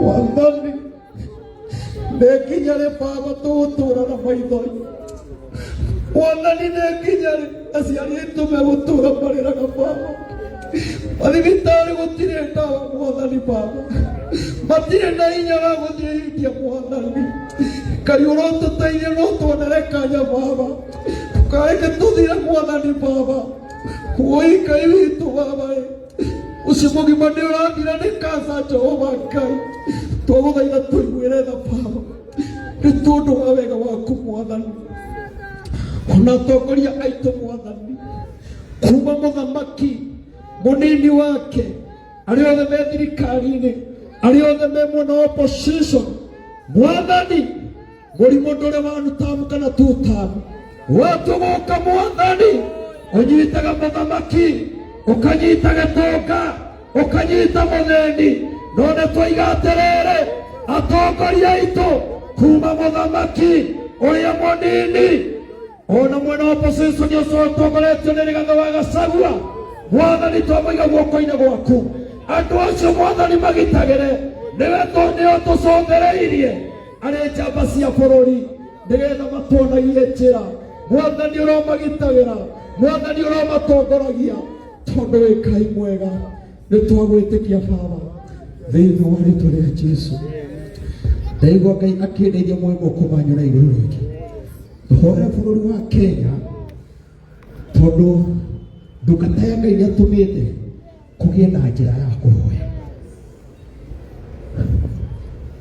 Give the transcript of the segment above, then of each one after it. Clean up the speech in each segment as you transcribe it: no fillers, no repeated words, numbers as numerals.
Mwathani nekinyare Baba tugutura na maithori. Mwathani nekinyare aciari aitu megutura mariraga Baba. Mathibitari gutire ndawa Mwathani Baba, matire na hinya wa guthiriria Mwathani. Ngai urotuteithia no tuonere kanya Baba, tukareke tuthire Mwathani Baba. Woi Ngai witu Baba, ucio mugima ni urathira ni kansa Jehova Ngai, twaguthaitha tuiguire tha Baba ni tondu wa wega waku Mwathani. Ona atongoria aitu Mwathani, kuma muthamaki munini wake, aria othe me thirikari-ini, aria othe me mwena wa opposition Mwathani, murimu nduri wanu tamu kana tutamu watuguka Mwathani, unyitaga muthamaki, ukanyita gitonga, ukanyita mutheni. None twaiga atiriri atongoria aitu kuma muthamaki uria munini ona mwena wa opposition ucio utongoretio ni Rigathi wa Gachagua Mwathani, twamaiga guoko-ini gwaku. Andu acio Mwathani magitagire, niwe nio tucothereirie ari njamba cia bururi nigetha matuonagie njira. Mwathani uromagitagira, Mwathani uromatongoragia tondu wi Ngai mwega. Ni twagwitikia Baba thiini wa ritwa ria Jesu. Ndaigua Ngai akindeithia moyo moko manyu na iguru ringi tuhore bururi wa Kenya tondu ndungata ya Ngai niatumite kugie na njira ya kuhoya.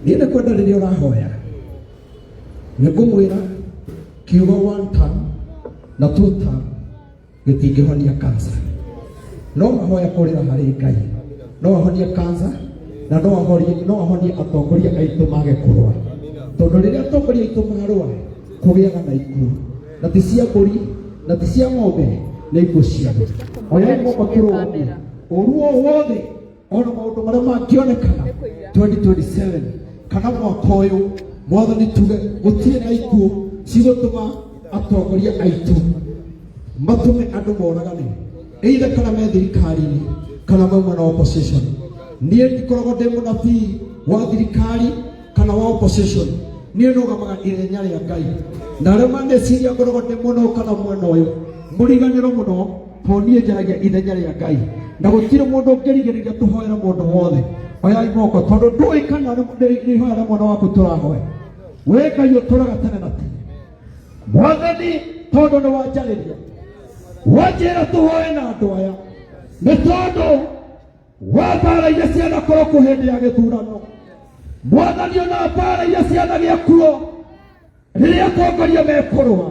Niĩ nĩ kwenda rĩrĩa ũrahoya nĩ ngũmwĩra kiugo 1 term na 2 term gĩtingĩhonia kansa. No mahoya kũrĩra harĩ Ngai no ahonie kansa na no ahonie atongoria aitũ mage kũrũa, tondũ rĩrĩa atongoria aitũ marũa kũgĩaga na ikuũ, na ti cia mbũri na ti cia ng'ombe, nĩ ikuũ cia andũ. Oyai moko tũrũgamie ũru o wothe ona maũndũ marĩa mangĩonekana 2027 kana mwaka ũyũ Mwathani tuge gũtirĩ na ikuũ cigũtũma atongoria aitũ matume andũ moragane, either kana me thirikari-inĩ kana mauma na opposition. Niĩ ndikoragwo ndĩ mũnabii wa thirikari kana wa opposition, niĩ nũgamaga ithenya rĩa Ngai, na arĩa maneciria ngoragwo ndĩ mũno kana mwena ũyũ mũriganĩro mũno, tondũ niĩ njaragia ithenya rĩa Ngai na gũtirĩ mũndũ ũngĩrigĩrĩria tũhoere mũndũ wothe. Oyai moko tondũ ndũĩ kana nĩ hoera mwana waku tũrahoya. We Ngai ũtũraga tene na tene Mwathani, tondũ nĩ wanjarĩria wanjĩra tũhoe na andũ aya nĩ tondũ wa mbara iria cianakorwo kuo hĩndĩ ya gĩthurano. Mwathani, ona mbara iria cianagĩa kuo rĩrĩa atongoria mekũrũa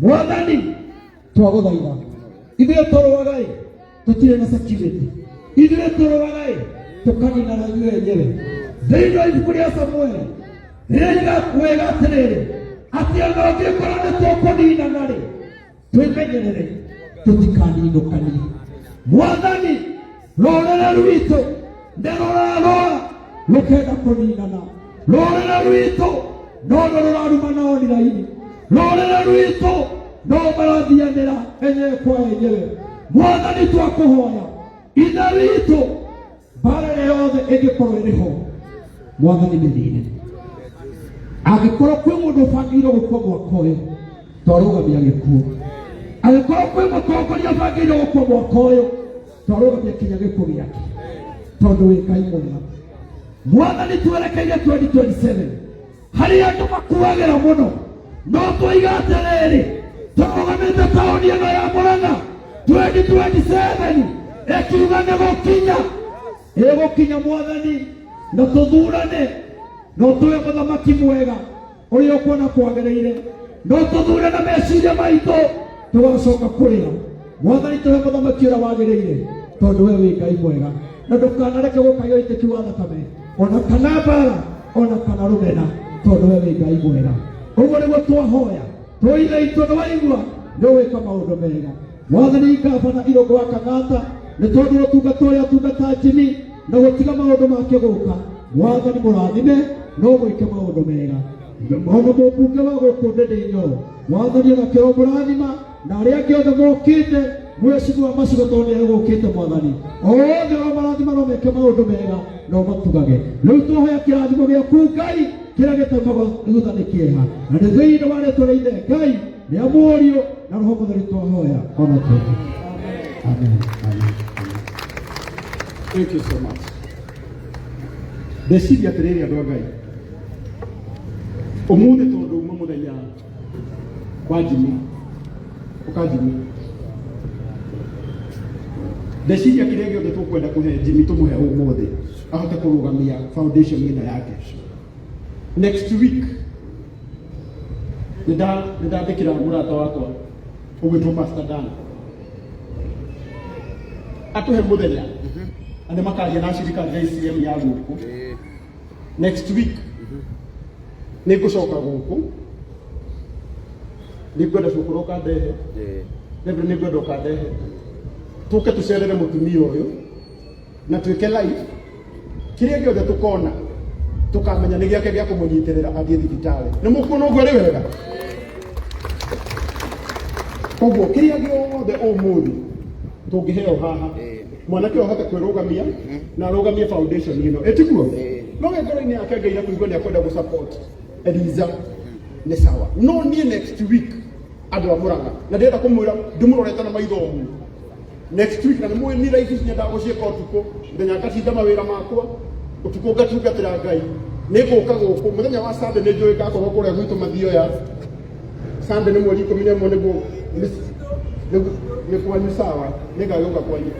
Mwathani, twagũthaitha ithuĩ tũrũaga tũtirĩ na security, ithuĩ tũrũaga tukanina na inyuĩ enyewe. Thĩinĩ wa ibuku rĩa Samueli rĩrĩa wega atĩrĩrĩ atĩ ona ũngĩkorwo nĩ tũkũninana rĩ twĩmenyerere tũtikaninũkanie. Mwathani, rũrĩrĩ rwitũ nĩ rũrarũa rũkenda kũninana, rũrĩrĩ rwitũ no rũraruma na oniraini, rũrĩrĩ rwitũ no marathianĩra enyewe kwa enyewe. Mwathani, twakũhoya ithe witũ mbara yothe ĩngĩkorwo ĩrĩ ho Mwathani mĩthine, angĩkorwo kwĩ mũndũ ũbangĩirwo gũkua mwaka ũyũ twarũgamia gĩkuũ, angĩkorwo kwĩ mũtongoria ũbangĩirwo gũkua mwaka ũyũ twarũgamia kinya gĩkuũ gĩake, tondũ wĩ Ngai mwega. Mwathani, twerekeire 2027 harĩa andũ makuagĩra mũno, no twoiga atĩrĩrĩ tũrũgamĩte taũni ĩno ya Mũrang'a 2027 ĩkiuga nĩ gũkinya, ĩgũkinya Mwathani, na tũthurane, no tuwe mũthamaki mwega ũrĩa ũkuona kwagĩrĩire, no tũthure na meciria maitũ tũgacoka kũrĩa. Mwathani, tuwe mũthamaki ũrĩa wagĩrĩire, tondũ we wĩ Ngai mwega, na ndũkanareke gũkagĩa ũitĩki wa thakame ona kana mbara ona kana rũmena, tondũ we wĩ Ngai mwega. Ũguo nĩguo twahoya tũithe itũ nĩ waigua nĩ ũgwĩka maũndũ mega. Mwathani, ngabana Irũngũ wa Kang'ata nĩ tondũ ũtungata ũrĩa atungata Jimmy na gũtiga maũndũ make gũka. Mwathani, mũrathime no mwĩke maũndũ mega. Ona mũmbunge wa gũkũ Ndĩndĩ Nyoro Mwathani onake mũrathima, na arĩa angĩ othe mokĩte mweciria macigo tondu egukite mwathani othe o marathima no meke maundu mega no matugage riu tuhoya kirathimo giaku Ngai kiria gitumaga thutha ni kieha na ni thiini wa ritwa ria Ithe Ngai ni amurio na Roho Mutheru twahoya ona tuge amen. Thank you so much. Ndeciria atiriri andu a Ngai umuthi tondu uma muthenya wa Jimmy ukajimi ndeciria kiria giothe tukwenda kuhe Jimmy tumuhe umuthi ahote kurugamia foundation ino yake. Next week ndandikira murata wakwa ugwitwo Pastor Dan atuhe muthenya ande makaria na shirika rya ICM ya guku. Next week nigucoka guku nigwenda cukuru kandehe nigwenda ukandehe tuke tucerere mutumia uyu na twike live kiria giothe tukona tukamenya ni giake gia kumunyitirira athie thibitari ni mukuona uguo ri wega koguo kiria giothe umuthi tungiheo haha mwanake ahote kwirugamia na arugamie foundation ino etiguo no ngoro-ini yake Ngai akuigua ni akwenda gusupport Eliza ni sawa no nie next week andu amuraga na ndenda kumwira ndimurorete na maitho mu next week na nimwe ni life nyenda gucieka utuko ndenya ngacinda mawira makwa utuko ngatungatira Ngai niguka guku muthenya wa Sunday ni njui ngakorwo kuria gwitu mathio ya Sunday ni mweri 11 niguo ni kwanyu sawa nigagioka kwanyu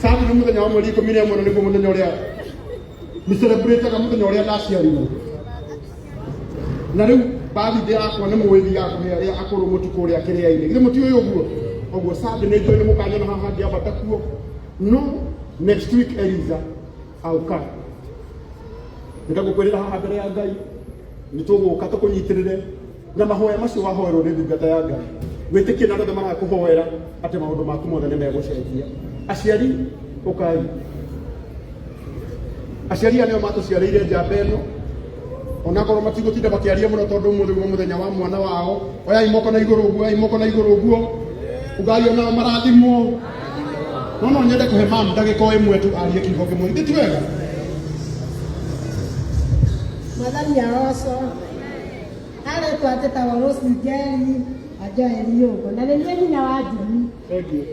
Sunday ni muthenya wa mweri 11 niguo muthenya uria ni celebrate ga muthenya uria ndaciarirwo na riu birthday yakwa ni mwithi yakwa ya akuru mutuko uria kiria-ini githe muti uyu uguo Sunday ni njui ni mukanyona haha ngiambata kuo no next week Eliza auka ndikagukwirira haha mbere ya Ngai nituguka tukunyitirire na mahoya macio wahoerwo ni ndungata ya Ngai witikie na ndothe marakuhoera ati maundu maku mothe ni megucenjia. Aciari ukai aciari anio matuciariire njamba ino onakorwo matigutinda bakiaria muno tondu umuthi guo muthenya wa mwana wao oyai moko na iguru uguo ai moko na iguru uguo ugai ona marathimwo no nyende kuhe mam ndagika imwe tu arie kiugo kimwe ndi twega Madam Yaroso ale twateta wa Rose Migeli ajoe Yoko na nene nyina wa Jimmy. Thank you.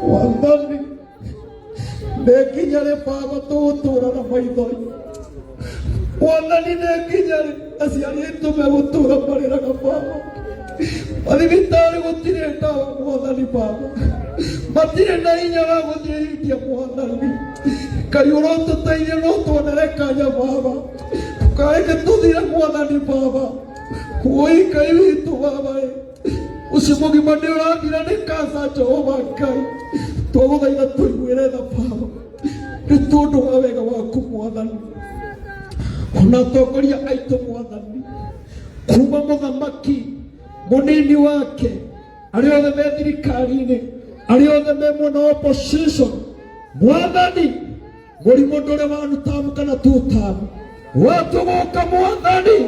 Wandani nekinyare baba tutura na maithori wandani nekinyare aciari tume gutura marira na baba athibitari gutire ndawa mwathani baba matire na hinya wa guthiriria mwathani Ngai urotuteithia no tuonere kanya baba tukareke tuthire mwathani baba woi Ngai witu baba ucio mugima ni urathira ni kansa Jehova Ngai twaguthaitha tuiguire tha baba ni tondu wa wega waku mwathani ona atongoria aitu mwathani kuma muthamaki munini wake ari othe me thirikari-ini ari othe me mwena opposition mwathani murimu ndure wanu tamu kana tutamu watuguka mwathani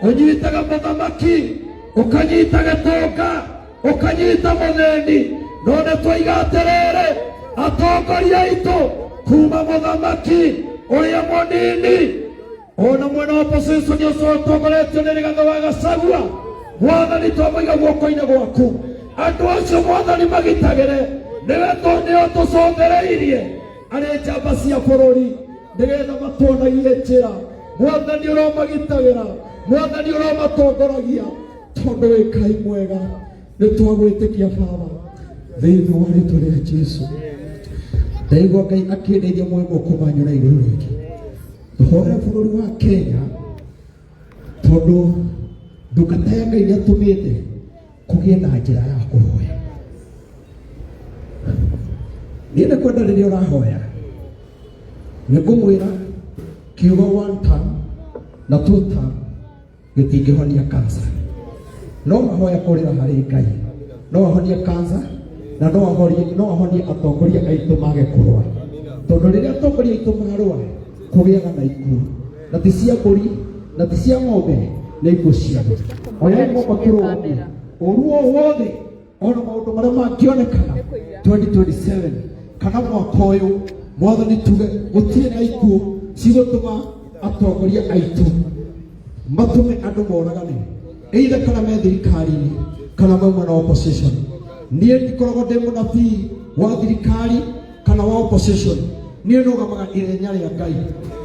unyitaga muthamaki ukanyita Gitonga ukanyita mutheni none twaiga atiriri atongoria aitu kuma muthamaki uria munini ona mwena opposition ucio utongoretio ni Rigathi wa Gachagua mwathani twamaiga guoko-ini gwaku andu acio mwathani magitagire niwe nio tucothereirie ari njamba cia bururi nigetha matuonagie njira mwathani uromagitagira mwathani uromatongoragia tondu wi Ngai mwega ni twagwitikia baba thiini wa ritwa ria Jesu ndaigua Ngai akindeithia mwego kumanyura iguru riki tuhore bururi wa Kenya tondu ndungata ya Ngai ni atumite kugie na njira ya kuhoya niende kwenda riria urahoya ningumwira kiugo one time na two time gitingihonia kansa no mahoya kurira hari Ngai no ahonie kansa na no ahonie atongoria aitu mage kurwa tondu riria atongoria aitu marwa kugiaga na ikuo na ti cia mburi na ti cia ng'ombe nĩ indo ciothe. Oya moko tũrũgamie ũruo wothe ona maũndũ marĩa mangĩonekana 2027 kana mwaka ũyũ Mwathani tuge gũtirĩ na ikuũ cigũtũma atongoria aitũ matume andũ moragane either kana me thirikari-inĩ kana mauma na opposition. Niĩ ndikoragwo ndĩ mũnabii wa thirikari kana wa opposition, niĩ nũgamaga ithenya rĩa Ngai,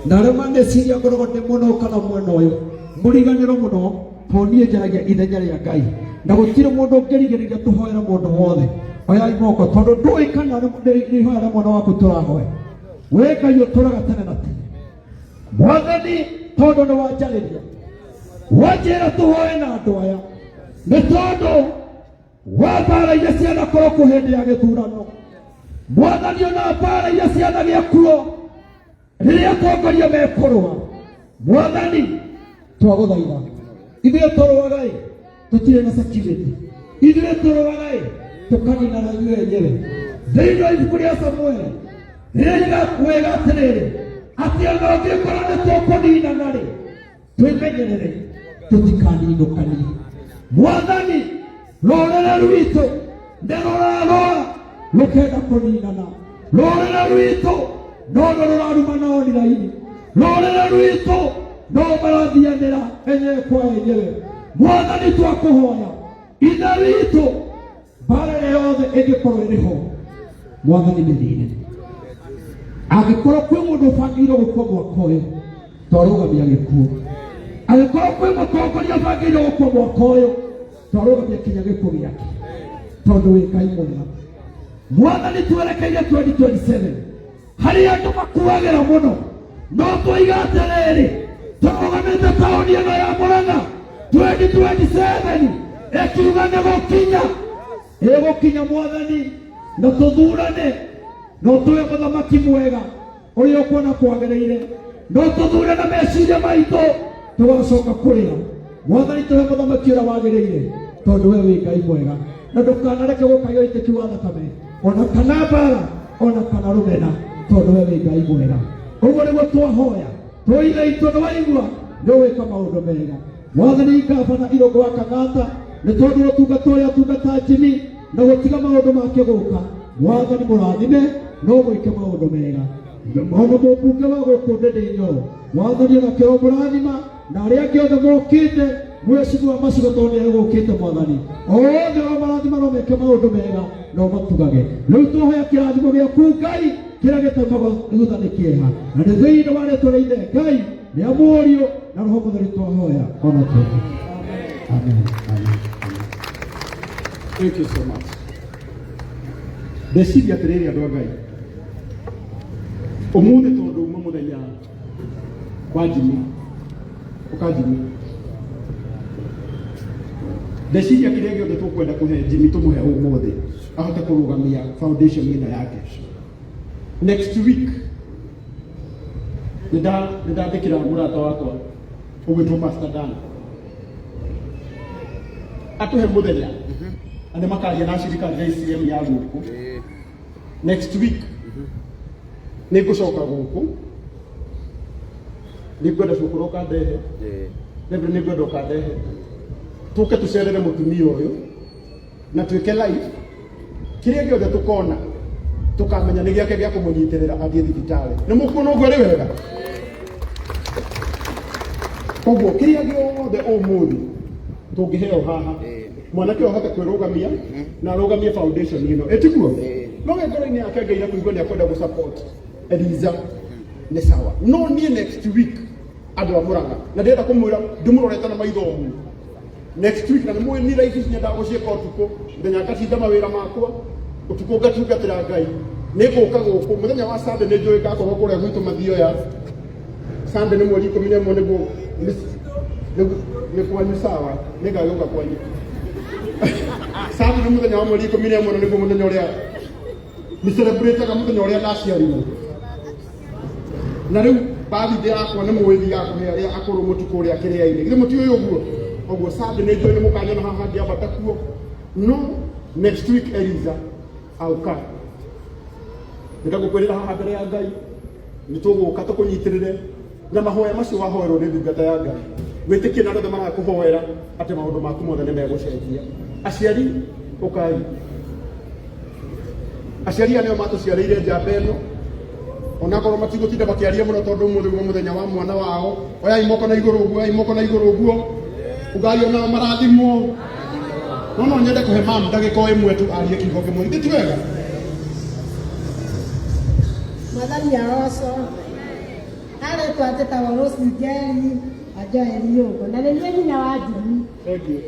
na arĩa maneciria ngoragwo ndĩ mũno kana mwena ũyũ mũriganĩro mũno, tondũ niĩ njaragia ithenya rĩa Ngai na gũtirĩ mũndũ ũngĩrigĩrĩria tũhoera mũndũ wothe. Oyai moko tondũ ndũĩ kana nĩ ihoya rĩa mwana waku tũrahoya. We Ngai ũtũraga tene na tene. Mwathani tondũ nĩ wanjarĩria wanjĩra tũhoe na andũ aya nĩ tondũ wa mbara iria cianakorwo kuo hĩndĩ ya gĩthurano. Mwathani ona mbara iria cianagĩa kuo rĩrĩa atongoria mekũrũa. Mwathani twagũthaitha, ithuĩ tũrũaga tũtirĩ na security, ithuĩ tũrũaga tũkanina na ithuĩ enyewe. Thĩinĩ wa ibuku rĩa Samueli rĩrĩa wega atĩrĩrĩ atĩ ona ũngĩkorwo nĩ tũkũninana rĩ twĩmenyerere tũtikaninũkanie. Mwathani rũrĩrĩ rwitũ nĩ rũrarũa rũkenda kũninana, rũrĩrĩ rwitũ no rũraruma na online, rũrĩrĩ rwitũ no marathianĩra enyewe kwa enyewe. Mwathani twakũhoya ithe witũ mbara yothe ĩngĩkorwo ĩrĩ ho Mwathani mĩthine, angĩkorwo kwĩ mũndũ ũbangĩirwo gũkua mwaka ũyũ twarũgamia gĩkuũ, angĩkorwo kwĩ mũtongoria ũbangĩirwo gũkua mwaka ũyũ twarũgamia kinya gĩkuũ gĩake, tondũ wĩ Ngai mwega. Mwathani twerekeire 2027 harĩa andũ makuagĩra mũno, no twoiga atĩrĩrĩ tũrũgamĩte taũni ĩno ya Mũrang'a 2027 ĩkiuga nĩ gũkinya, ĩgũkinya Mwathani, na tũthurane, no tũwe mũthamaki mwega ũrĩa ũkuona kwagĩrĩire, no tũthure na meciria maitũ tũgacoka kũrĩa. Mwathani tũwe mũthamaki ũrĩa wagĩrĩire, tondũ we wĩ Ngai mwega, na ndũkanareke gũkagĩa ũitĩki wa thakame ona kana mbara ona kana rũmena, tondũ we wĩ Ngai mwega. Ũguo nĩguo twahoya tũiga itũ nĩ waigua nĩ wĩka maũndũ mega. Mwathani ngabana Irũngũ wa Kang'ata nĩ tondũ ũtungata ũrĩa atungata Jimmy na gũtiga maũndũ make gũka. Mwathani mũrathime no gwĩke maũndũ mega. Ona mũmbunge wa gũkũ Ndĩndĩ-Nyoro Mwathani onake mũrathima, na arĩa angĩ othe mokĩte mweciria macigo tondũ nĩegũkĩte Mwathani othe o marathima no meke maũndũ mega no matugage. Rĩu tũhoya kĩrathimo gĩaku Ngai kĩrĩa gĩtũmaga thutha nĩ kĩeha, na nĩ thĩinĩ wa rĩĩtwa rĩa Ithe Ngai rĩa Mũriũ na Roho Mũtheru twahoya ona tũtũ. Amen. Amen. Thank you so much. Ndeciria atĩrĩrĩ andũ a Ngai, ũmũthĩ tondũ uma mũthenya wa Jimmy ũkanjimĩ, ndeciria kĩrĩa gĩothe tũkwenda kũhe Jimmy tũmũhe ũmũthĩ ahote kũrũgamia foundation ĩno yake. Next week nĩndandĩkĩra mũrata wakwa ũgwĩtwo Pastor Dan atũhe mũthenya na nĩmakaria na thirikari ya ICM ya gũkũ. Next week nĩngũcoka gũkũ, nĩngwenda cũkũrũ ũkandehe, nĩngwenda ũkandehe tũke tũcerere mũtumia ũyũ na twĩke live kĩrĩa gĩothe tũkona tũkamenya nĩ gĩake gĩa kũmũnyitĩrĩra athiĩ thibitarĩ. Nĩ mũkuona ũguo rĩ wega? Koguo kĩrĩa gĩothe ũmũthĩ tũngĩheo haha mwanake ahote kwĩrũgamia na arũgamie foundation ĩno, ĩtiguo no ngoro-inĩ yake Ngai akũigua nĩ akwenda gũsupport Eliza nĩ sawa. No niĩ next week andũ a Mũrang'a na ndĩrenda kũmwĩra ndĩmũrorete na maitho ũmu next week, na nĩmũĩ nĩ raici nyendaga gũciĩka ũtukũ, mũthenya ngacinda mawĩra makwa ũtukũ ngatungatĩra Ngai. Nĩngũka gũkũ mũthenya wa Sunday nĩ njũĩ ngakorwo kũrĩa gwitũ Mathioya. Sunday nĩ mweri 11 nĩguo nĩ kwanyu sawa, nĩngagĩũka kwanyu. Sunday nĩ mũthenya wa mweri 11 nĩguo mũthenya ũrĩa nĩ celebrate-aga mũthenya ũrĩa ndaciarirwo. Na rĩu birthday yakwa nĩ mwĩthi yakũhe arĩa akũrũ mũtukũ ũrĩa kĩrĩa-inĩ. Githĩ mũtiũĩ ũguo? Ũguo Sunday nĩ njũĩ nĩ mũkanyona haha ngĩambata kuo. No next week Eliza auka. Ndĩragũkwĩrĩra haha mbere ya Ngai nĩ tũgũka tũkũnyitĩrĩre na mahoya macio wahoerwo nĩ ndungata ya Ngai wĩtĩkie na andũ marakũhoera atĩ maũndũ maku mothe nĩ megũcenjia. Aciari ũkai, aciari anĩo matũciarĩire njamba ĩno, onakorwo matigũtinda makĩaria mũno tondũ ũmũthĩ nĩ mũthenya wa mwana wao. Oyai moko na igũrũ ũguo, oyai moko na igũrũ ũguo, ugai ona marathimwo. No nyende kũhe mamu ndagĩka ĩmwe tu arie kiugo kĩmwe, githĩ ti wega? Mwathani aroco aretwo atĩ ta Rose Njeri ajoe Riũngũ, na nĩ niĩ nyina wa Njumi. Thank you.